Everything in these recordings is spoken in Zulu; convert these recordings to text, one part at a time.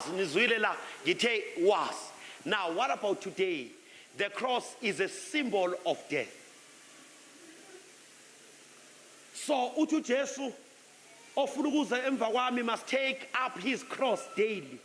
nizwile la ngithe was. Now what about today? The cross is a symbol of death. So uthi Jesu ofuna ukuza emva kwami must take up his cross daily.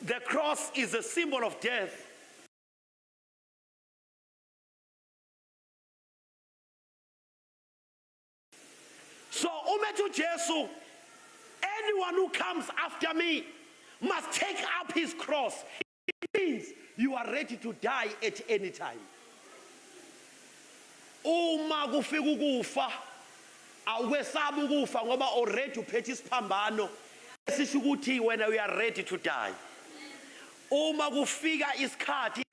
The cross is a symbol of death. So, umethu Jesu, anyone who comes after me must take up his cross. It means you are ready to die at any time. Uma kufika ukufa, awukesabi ukufa ngoba already uphethe isiphambano esisho ukuthi wena we are ready to die. Uma kufika isikhathi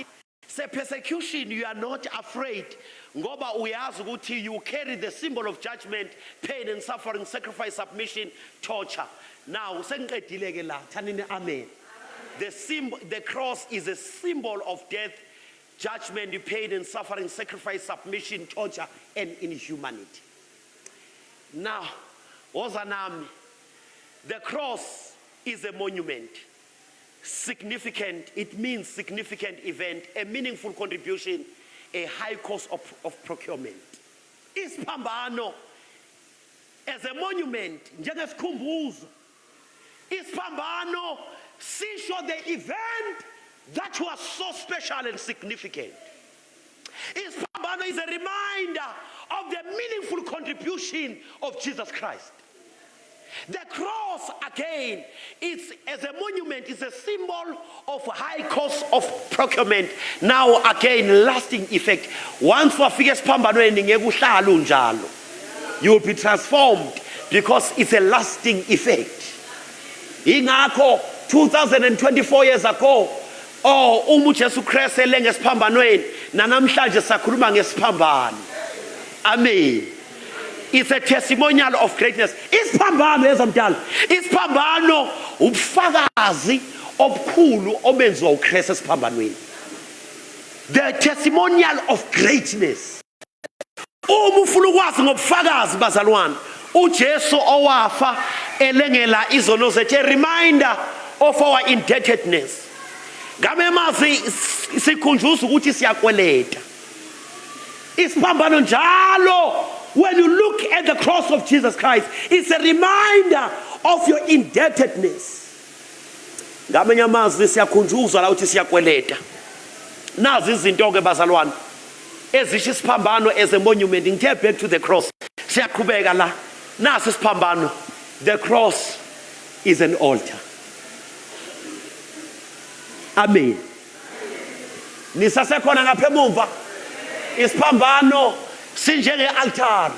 se-persecution, you are not afraid ngoba uyazi ukuthi you carry the symbol of judgment, pain and suffering, sacrifice, submission, torture. Now sengiqedile ke la, thanini amen. The cross is a symbol of death, judgment, pain and suffering, sacrifice, submission, torture and inhumanity. Now ozanami, the cross is a monument. Significant, it means significant event, a meaningful contribution, a high cost of procurement. Isiphambano as a monument, njengesikhumbuzo. Isiphambano sisho the event that was so special and significant. Isiphambano is a reminder of the meaningful contribution of Jesus Christ. The cross, again, it's as a monument, is a symbol of high cost of procurement. Now, again, lasting effect. Once wafika esiphambanweni ngeke uhlale unjalo. You will be transformed because it's a lasting effect. Ingakho 2024 years ago, uJesu Christ elengesiphambano nanamhlanje sakhuluma ngesiphambano. Amen. It's a testimonial of greatness. Isiphambano ezamdala. Isiphambano ubufakazi obukhulu obenziwa uChrist esiphambanweni. The testimonial of greatness. Uma ufuna ukwazi ngobufakazi bazalwane, uJesu owafa elengela izono zethu, a reminder of our indebtedness. Ngabe mazi sikhunjuzwa ukuthi siyakweleta. Isiphambano njalo. When you look at the cross of Jesus Christ, it's a reminder of your indebtedness. Ngamanye amazwi siyakhunjuzwa la ukuthi siyakweleta. Nazi izinto ke bazalwane ezisho isiphambano as a monument. Ngithe back to the cross. Siyaqhubeka la. Nasi isiphambano. The cross is an altar. Amen. Nisasekhona ngapha emuva. Isiphambano sinjenge altar.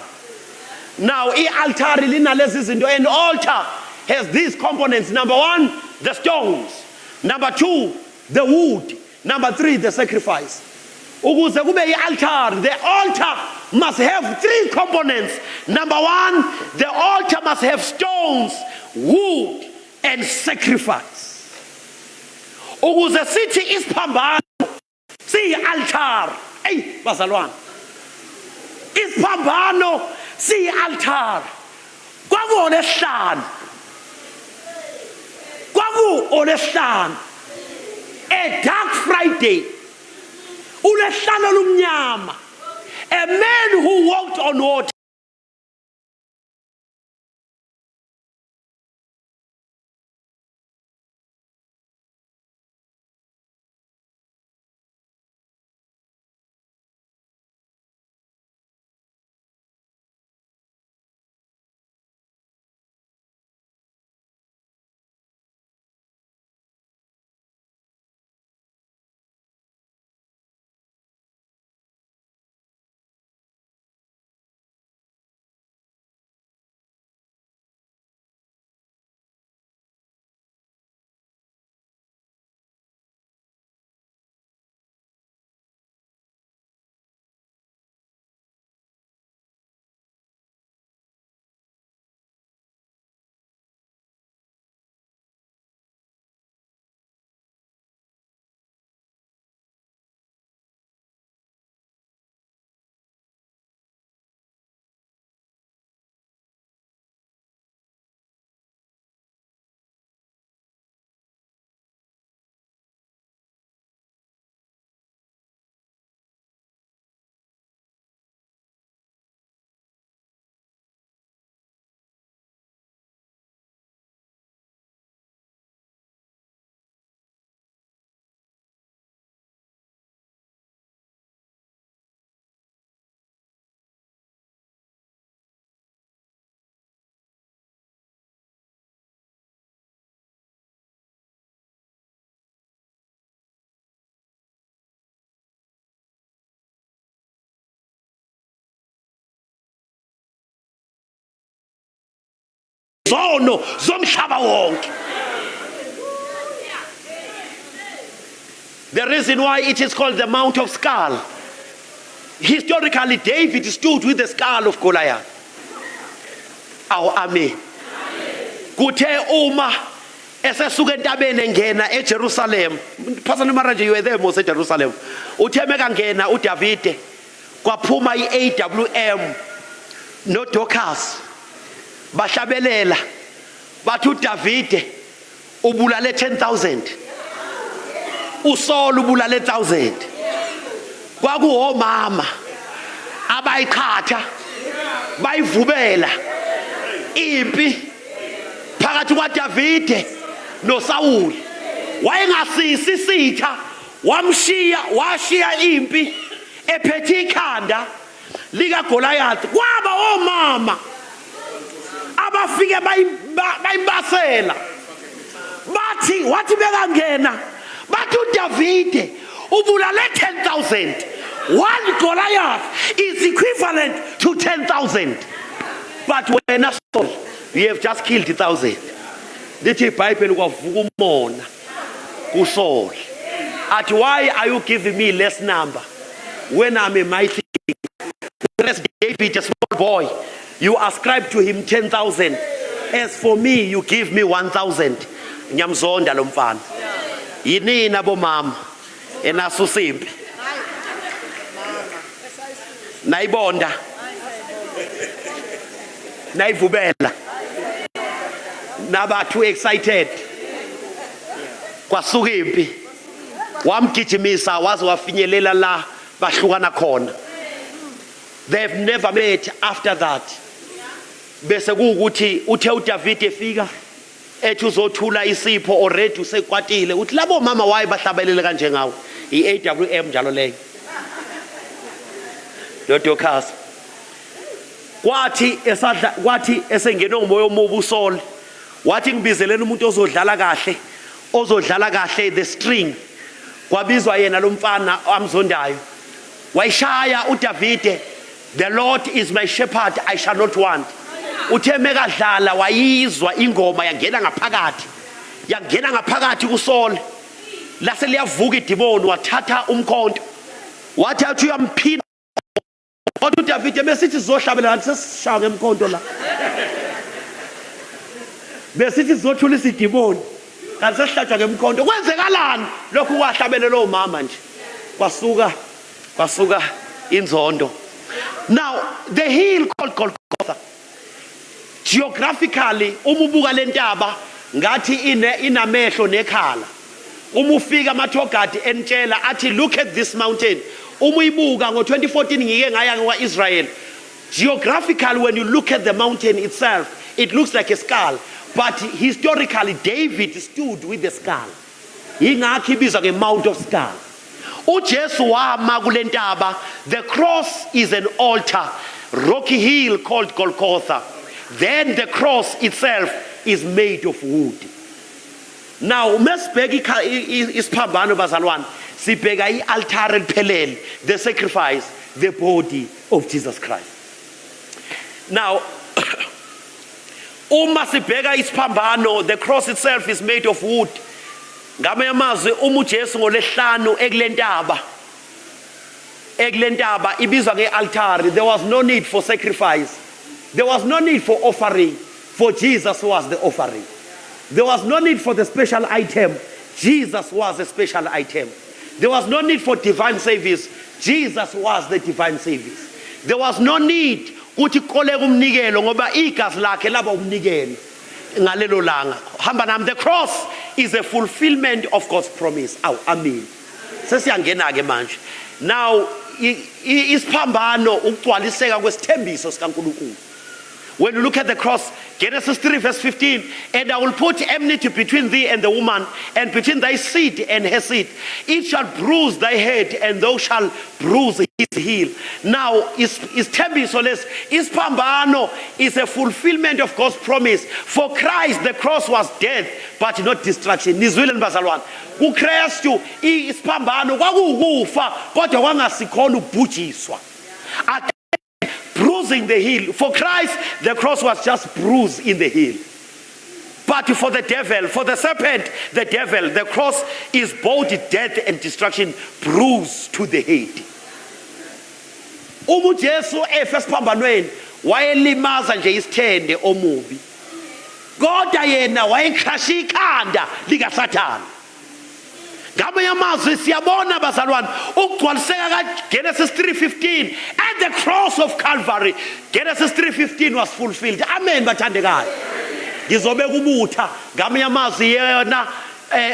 Now i-altar linalezi zinto. An altar has these components. Number one, the stones. Number two, the wood. Number three, the sacrifice. Ukuze kube i-altar, the altar must have three components. Number one, the altar must have stones, wood and sacrifice. Ukuze sithi isiphambano siyi-altar. Hey bazalwane, isiphambano siyi-altar. Kwaku-olesihlanu, a dark Friday, uLesihlanu olumnyama, a man who walked on water. izono zomhlaba wonke. The reason why it is called the Mount of Skull, historically David stood with the skull of Goliath. Amen. Kuthe uma esesuka entabeni engena eJerusalem, Pastor Maraja, you were there most eJerusalem. Uthe mekangena uDavide kwaphuma iAWM noDokas bahlabelela bathi uDavide ubulale 10,000, uSaul ubulale 1,000. Kwakuomama abayikhatha bayivubela impi phakathi kwaDavide noSawuli. Wayengasisi isitha, washiya impi ephethe ikhanda lika Goliath. Kwaba omama abafike bayimbasela, wathi bekangena bathi uDavide ubulale 10,000. One Goliath is equivalent to 10,000. But when Saul, you have just killed 1,000. Lithi iBhayibheli kwavuka umona kuSaul. At why are you giving me less number when I'm a mighty king? Whereas David, a small boy, you ascribe to him 10,000. As for me, you give me 1,000. Nyamzonda lo mfana. Yinina bomama enasusimbi. Nayibonda. Nayivubela. Naba too excited. Kwasuka impi. Wamgijimisa waze wafinyelela la bahlukana khona. They've never met after that. Bese kuukuthi uthe uDavide efika ethi uzothula isipho already usekwatile. Uthi labo mama waye bahlabelele kanje ngawo. iAWM njalo leyo. Dodokas. Kwathi esengena umoya omubi uSaul, wathi ngibizeleni umuntu ozodlala kahle the string. Kwabizwa yena lo mfana amzondayo. Wayishaya uDavide, the Lord is my shepherd, I shall not want. Uthe mekadlala wayizwa ingoma yangena ngaphakathi kuSaul. Lase liyavuka idimoni, wathatha umkhonto. Wathi athi uyamphinda kodwa uDavide besithi sizohlabela kanti sesishaya ngemkhonto la. Besithi sizothula isidimoni kanti sesihlatshwa ngemkhonto. Kwenzekalani lokhu kwahlabelela omama nje? Kwasuka inzondo. Now the hill called Golgotha, geographically umubuka lentaba ngathi inamehlo nekhala. Umufika amathogadi entshela athi look at this mountain. Umuyibuka ngo2014 ngike ngaya kwaIsrael. Geographically, when you look at the mountain itself, it looks like a skull. But historically, David stood with the skull. Yingakho ibizwa ngeMount of Skull. uJesu wama kule ntaba. The cross is an altar, rocky hill called Golgotha. Then the cross itself is made of wood. Now mesibheka isiphambano bazalwane, sibheka ialtar eliphelele, the sacrifice, the body of Jesus Christ. Now uma sibheka isiphambano, the cross itself is made of wood. Ngamanye amazwi uJesu ngolesihlanu ekulentaba ibizwa ngealtar. There was no need for sacrifice. There was no need for offering, for Jesus was the offering. There was no need for the special item. Jesus was a special item. There was no need for divine service. Jesus was the divine service. There was no need ukuthi koleka umnikelo ngoba igazi lakhe laba umnikelo ngalelo langa. Hamba nami, the cross is a fulfillment of God's promise. Amen. Sesiyangena ke manje. Now isiphambano ukugcwaliseka kwesithembiso sikaNkulunkulu. When you look at the cross, Genesis 3 verse 15, and I will put enmity between thee and the woman, and between thy seed and her seed. It shall bruise thy head, and thou shalt bruise his heel. Now, Ispambano is a fulfillment of God's promise. For Christ, the cross was death, but not destruction. Nizwile bazalwane. KuKristu Ispambano kwakukufa kodwa kwangasikhona ubhujiswa. Bruising the heel. For Christ, the cross was just bruised in the heel. But for the devil, for the serpent, the devil, the cross is both death and destruction, bruised to the head. UJesu efe esiphambanweni wayelimaza nje isithende omubi. Kodwa yena wayekrasha ikhanda lika Sathane. Ngamanye amazwi siyabona bazalwane ukugcwaliseka kaGenesis 3:15 at the cross of Calvary. Genesis 3:15 was fulfilled. Amen bathandekayo. Ngizobeka ubutha ngamanye amazwi yena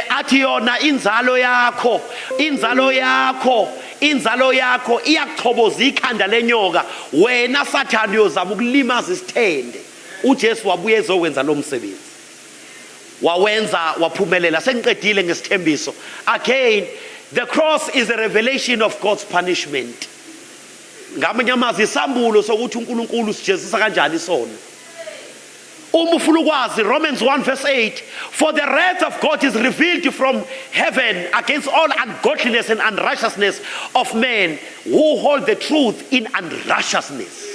athi yona inzalo yakho iyakuchoboza ikhanda lenyoka, wena Sathane uyozama ukulimaza isithende. uJesu wabuye ezokwenza lo msebenzi, wawenza waphumelela. Sengiqedile ngesithembiso. Again, the cross is a revelation of God's punishment. Ngamanye amazwi isambulo sokuthi uNkulunkulu usijezisa kanjani isono. Uma ufuna ukwazi, Romans 1:8, for the wrath of God is revealed from heaven against all ungodliness and unrighteousness of men who hold the truth in unrighteousness.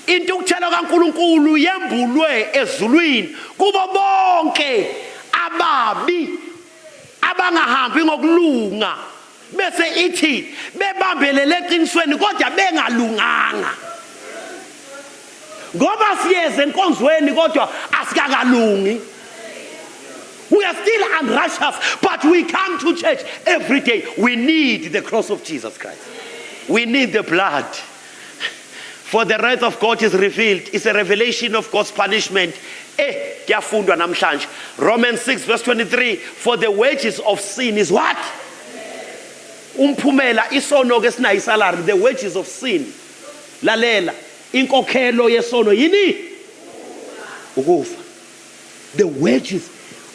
Into ukuthela kaNkulunkulu yembulwe ezulwini kubo bonke ababi abangahambi ngokulunga, bese ithi bebambelele eqinisweni kodwa bengalunganga. Ngoba siyeze enkonzweni kodwa asikakalungi. We are still unrighteous, but we come to church every day. We need the cross of Jesus Christ. We need the blood. For the wrath of God is revealed. It's a revelation of God's punishment. Kuyafundwa namhlanje. Romans 6:23. For the wages of sin is what? Umphumela isono ke sinayo isalary. The wages of sin. Lalela. Inkokhelo yesono yini? Ukufa. The wages.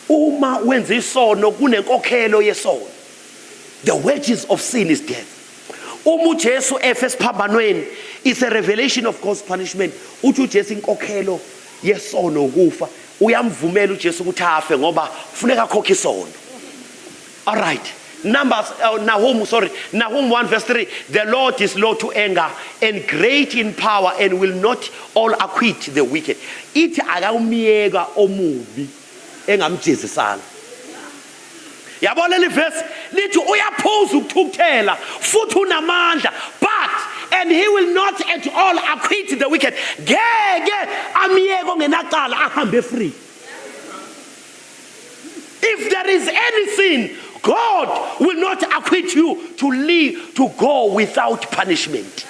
Uma wenza isono kunenkokhelo yesono. The wages of sin is death. Uma uJesu efe esiphambanweni, it's a revelation of God's punishment. Uthi uJesu inkokhelo yesono ukufa, uyamvumela uJesu ukuthi afe ngoba kufuneka akhokhe isono. All right. Nahum 1:3. The Lord is slow to anger and great in power and will not all acquit the wicked. Ithi akamyeka omubi engamjezisanga. Yabona le verse lithi uyaphuza ukuthukuthela futhi unamandla, but and he will not at all acquit the wicked. Ngeke amyeke ongenacala ahambe free. If there is any sin, God will not acquit you to go without punishment.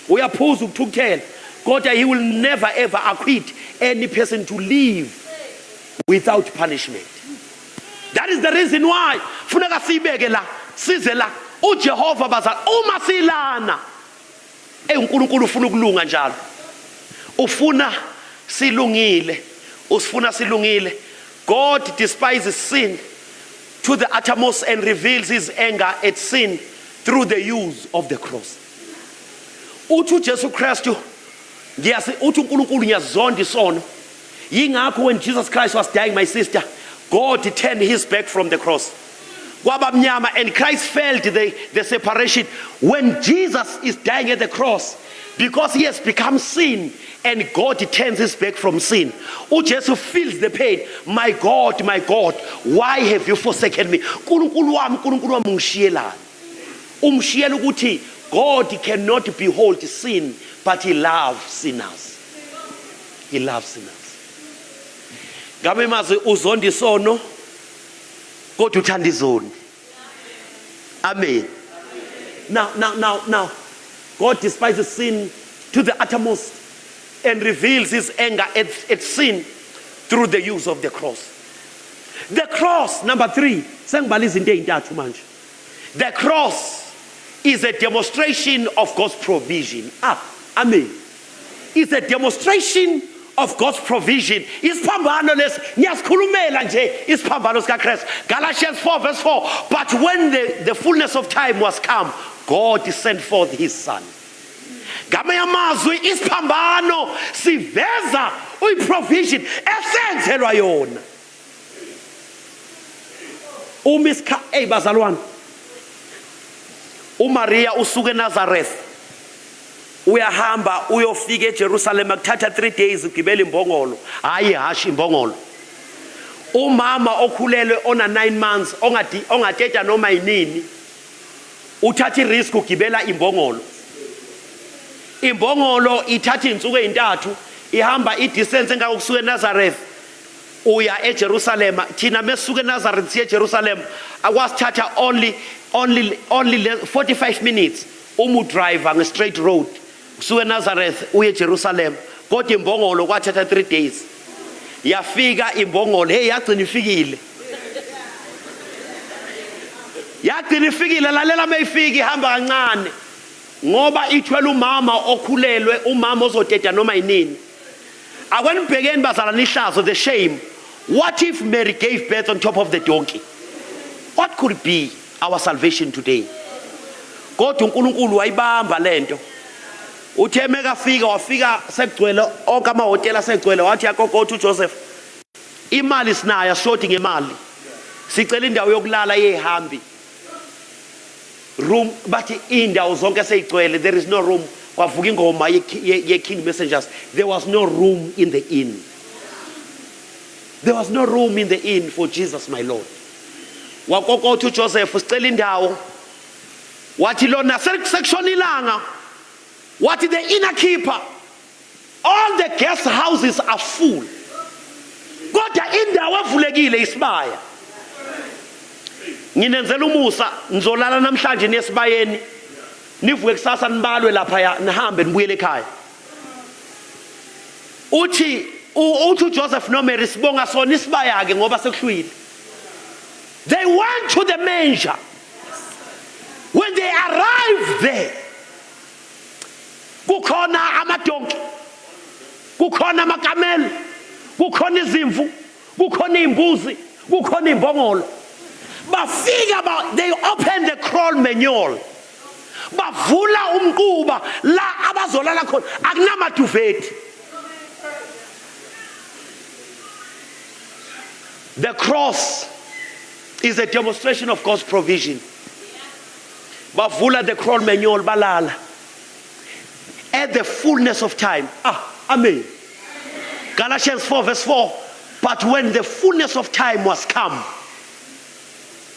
Uyaphuza ukuthukuthela, kodwa he will never ever acquit any person to live without punishment. That is the reason why funeka sibeke la size la uJehova bazali uma silana uNkulunkulu ufuna ukulunga njalo, ufuna silungile, usifuna silungile. God despises sin to the uttermost and reveals his anger at sin through the use of the cross. Uthi uJesu Kristu uthi uNkulunkulu ngiyazonda isono. Yingakho when Jesus Christ was dying, my sister, God turned his back from the cross. Kwabamnyama, and Christ felt the separation. When Jesus is dying at the cross, because he has become sin, and God turns his back from sin, uJesu feels the pain. My God, why have you forsaken me? Nkulunkulu wami ungishiyelani? Umshiyela ukuthi God cannot behold sin, but he loves sinners. He loves sinners. Ngabe mazi uzonda isono kodwa uthanda izoni. Amen. Now, God despises sin to the uttermost and reveals his anger at sin through the use of the cross. The cross, number 3. The cross is a demonstration of God's provision. Amen. It's a demonstration of God's provision. Isiphambano lesi ngiyasikhulumela nje isiphambano sika Christ. Galatians 4:4. But when the fullness of time was come, God sent forth his son. Ngamanye amazwi isiphambano siveza uyiprovision esenzelwa yona. Umiska bazalwane. uMaria usuke eNazareth uyahamba uyofika eJerusalem akuthatha 3 days ugibela imbongolo, hayi hashi imbongolo. Umama okhulelwe ona 9 months ongateta noma yinini uthatha irisk ugibela imbongolo. Imbongolo ithatha insuku ezintathu ihamba idistance engakusuka eNazareth uya eJerusalem. Thina mesuka eNazareth siye eJerusalem akwasithatha only 45 minutes driver nge straight road kusuka eNazareth uye eJerusalem. Kodwa imbongolo kwathatha 3 days. Yafika imbongolo, hey yagcina ifikile. Yagcina ifikile, lalela mayifika ihamba kancane. Ngoba ithwele umama okhulelwe, umama ozoteta noma yinini. Akwenibhekeni bazalana ihlazo, the shame. What if Mary gave birth on top of the donkey? What could be our salvation today? Kodwa uNkulunkulu wayibamba lento. Uthe mekafika wafika sekugcwele onke amahotela segcwele, wathi yagogo uJoseph, imali sinayo shorting ngemali, sicela indawo yokulala yehambi. Room bathi indawo zonke seyigcwele, there is no room. Kwavuka ingoma ye King Messengers, there was no room in the inn. There was no room in the inn for Jesus my Lord. Wagogo uJoseph sicela indawo, wathi lona sekushonilanga. What is the inner keeper? All the guest houses are full. Kodwa indawo evulekile isibaya. Nginenzela umusa ngizolala namhlanje nesibayeni. Nivuke kusasa nibalwe lapha ya nihambe nibuyele ekhaya. Uthi uJoseph no Mary sibonga sona isibaya ke ngoba sekuhlwile. They went to the manger. When they arrived there, kukhona amadonki, kukhona amakamela, kukhona izimvu, kukhona imbuzi, kukhona imbongolo. Bafika they opened the crawl manual. Bavula umquba la abazolala khona akunamaduveti. The cross is a demonstration of God's provision. Bavula the crawl manual balala. At the fullness of time. Amen. Galatians 4 verse 4. But when the fullness of time was come,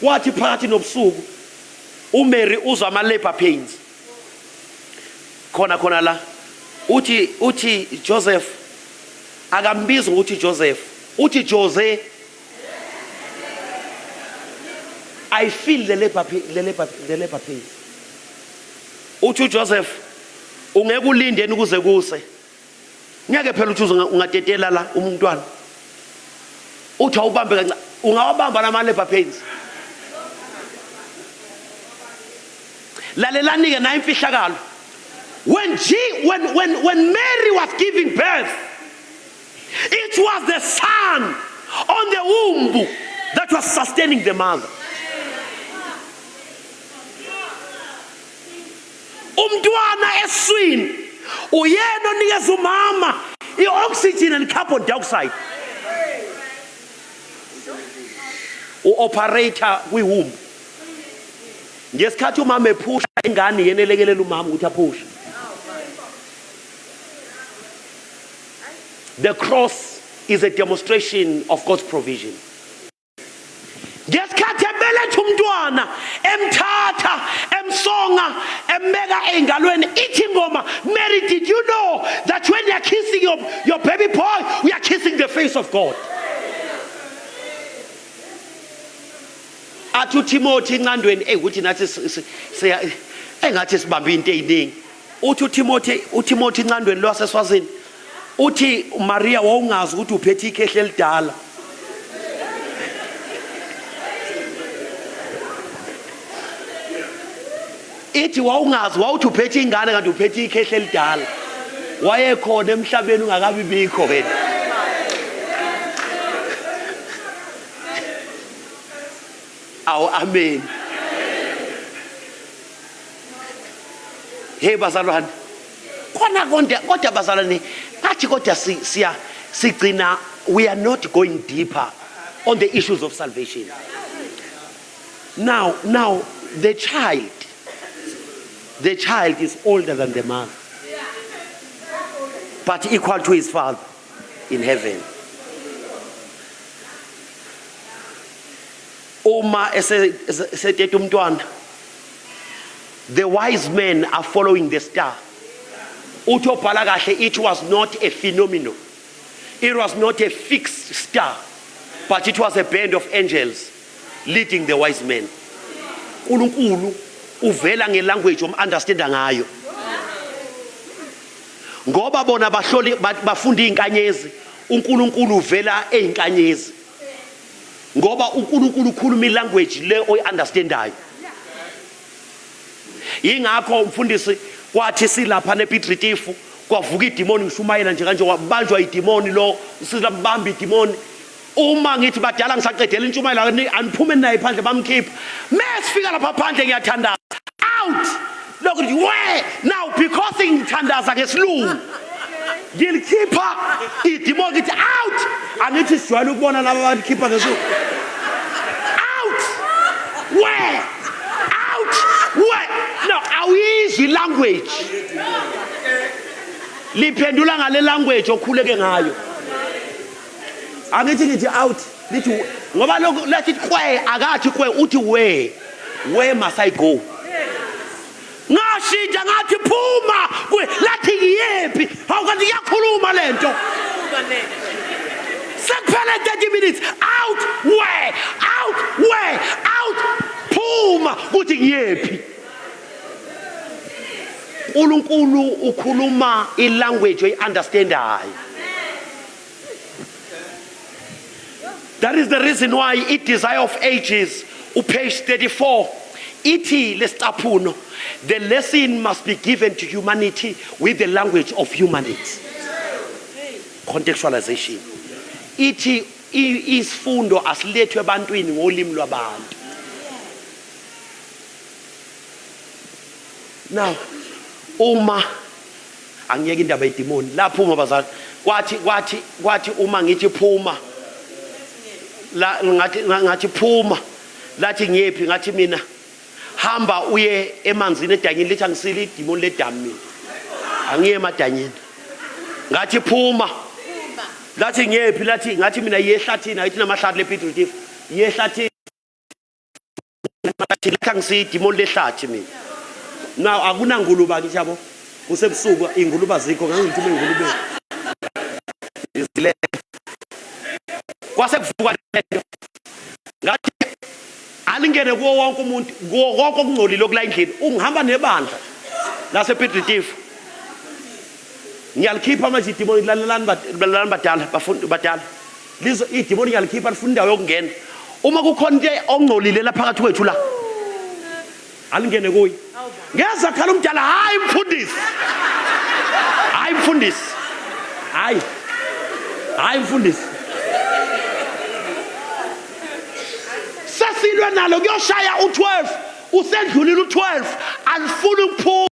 wathi phakathi nobusuku uMary uzwa ama labor pains. Khona la uthi Joseph akambiza uthi Joseph, uthi Jose, I feel the labor pains. Uthi Joseph, ungeke ulindeni ukuze kuse. Ngeke phela uthi ungatetela la umntwana. Uthi awubambe kancane, ungawabamba nama labor pains. Lalelani ke na imfihlakalo. When Mary was giving birth, it was the son on the womb that was sustaining the mother. Umntwana eswini uyena onikeza umama ioxygen and carbon dioxide. Operator kwi-womb. Ngesikhathi umama ephusha ingane yenelekelela umama ukuthi aphushe. The cross is a demonstration of God's provision. Ngesikhathi ebeletha umntwana emthatha emsonga embeka engalweni ithi ngoma, Mary, did you know that when you are kissing your baby boy, we are kissing the face of God? Athu Timothy incandweni ukuthi nathi engathi sibambe into eziningi. Uthi uTimothy incandweni lwaseSwazini uthi Maria wawungazi ukuthi uphethe ikhehle elidala. Ithi wawungazi wawuthi uphethe ingane kanti uphethe ikhehle elidala. Wayekhona emhlabeni ungakabi bikho wena. Amen. Hey bazalwane. Khona kodwa bazalwane bathi kodwa sigcina we are not going deeper on the issues of salvation. Now the child is older than the mother. but equal to his Father in heaven. Uma esethethe umntwana, the wise men are following the star. Uthi obhala kahle, it was not a phenomenon. It was not a fixed star, but it was a band of angels leading the wise men. uNkulunkulu uvela ngelanguage understanda ngayo. Ngoba bona bahloli bafunda izinkanyezi, uNkulunkulu uvela einkanyezi. Ngoba uNkulunkulu ukhuluma ilanguage le oyiunderstandayo. Yingakho umfundisi kwathi silapha nePitritifu kwavuka idemoni ngishumayela nje kanje wabanjwa idemoni lo silambamba idemoni. Uma ngithi badala ngisaqedela intshumayela aniphume naye phandle bamkhipha. Mesifika lapha phandle ngiyathandaza. Out. Look at you. Where? Now because ngithandaza ngesilungu. Ngilikhipha idemoni ngithi out. Angithi sijwayele ukubona laba bakhipha ngesilungu. Out. Where? Out. Where? No, awuyizwi language. Liphendula ngale language okhuleke ngayo. Angithi ngithi out lithi ngoba lokho lathi kwe akathi kwe uthi where must I go? Ngashinja ngathi phuma kwe lathi yephi awukanti iyakhuluma lento. Sekuphela 30 minutes out where out phuma kuthi ngiyephi. uNkulunkulu ukhuluma ilanguage oyiunderstandayo. That is the reason why it Desire of Ages, page 34, iti lestaphuno, the lesson must be given to humanity with the language of humanity. Contextualization. Iti isifundo asilethwe ebantwini ngolimi lwabantu. Now, uma angiyeke indaba yedemoni laphuma bazali kwathi uma ngithi phuma la ngathi phuma lathi ngiyephi ngathi mina hamba uye emanzini edanyini lithi angisile idemoni ledamu mina angiye emadanyini ngathi phuma lathi ngiyephi lathi ngathi mina yehlathini ayithi namahlathi lePitritifu yehlathini lathi angisile idemoni lehlathi mina. Now akunanguluba ngithi yabo usebusuku inguluba zikho ngangithume ingulube izile kwasekuvuka lento ngathi alingene kuwo wonke umuntu konke okungcolile okula endlini ungihamba nebandla lasePitritifu ngiyalikhipha manje idemoni lalelani badala bafundi badala lizo idemoni ngiyalikhipha lifuna indawo yokungena uma kukhona into ongcolile lapha phakathi kwethu la alingene kuyi ngeza khala umdala hayi mfundisi sesilwe nalo kuyoshaya u12 usendlulile u12 alifuna ukuphuma.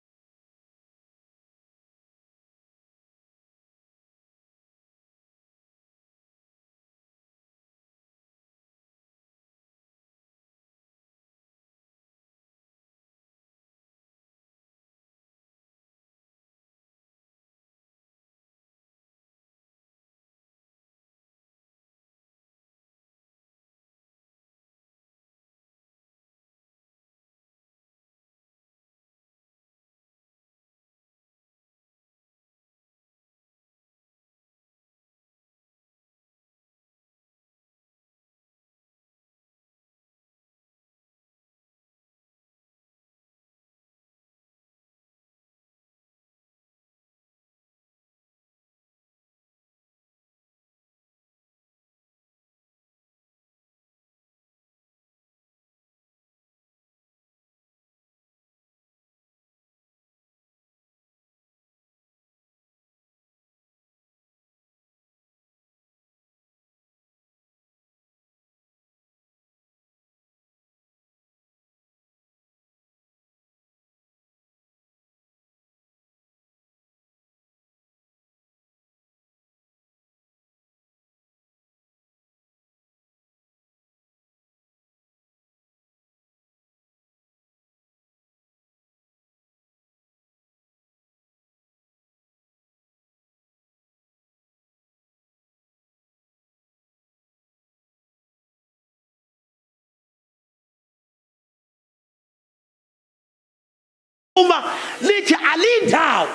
lithi alindawo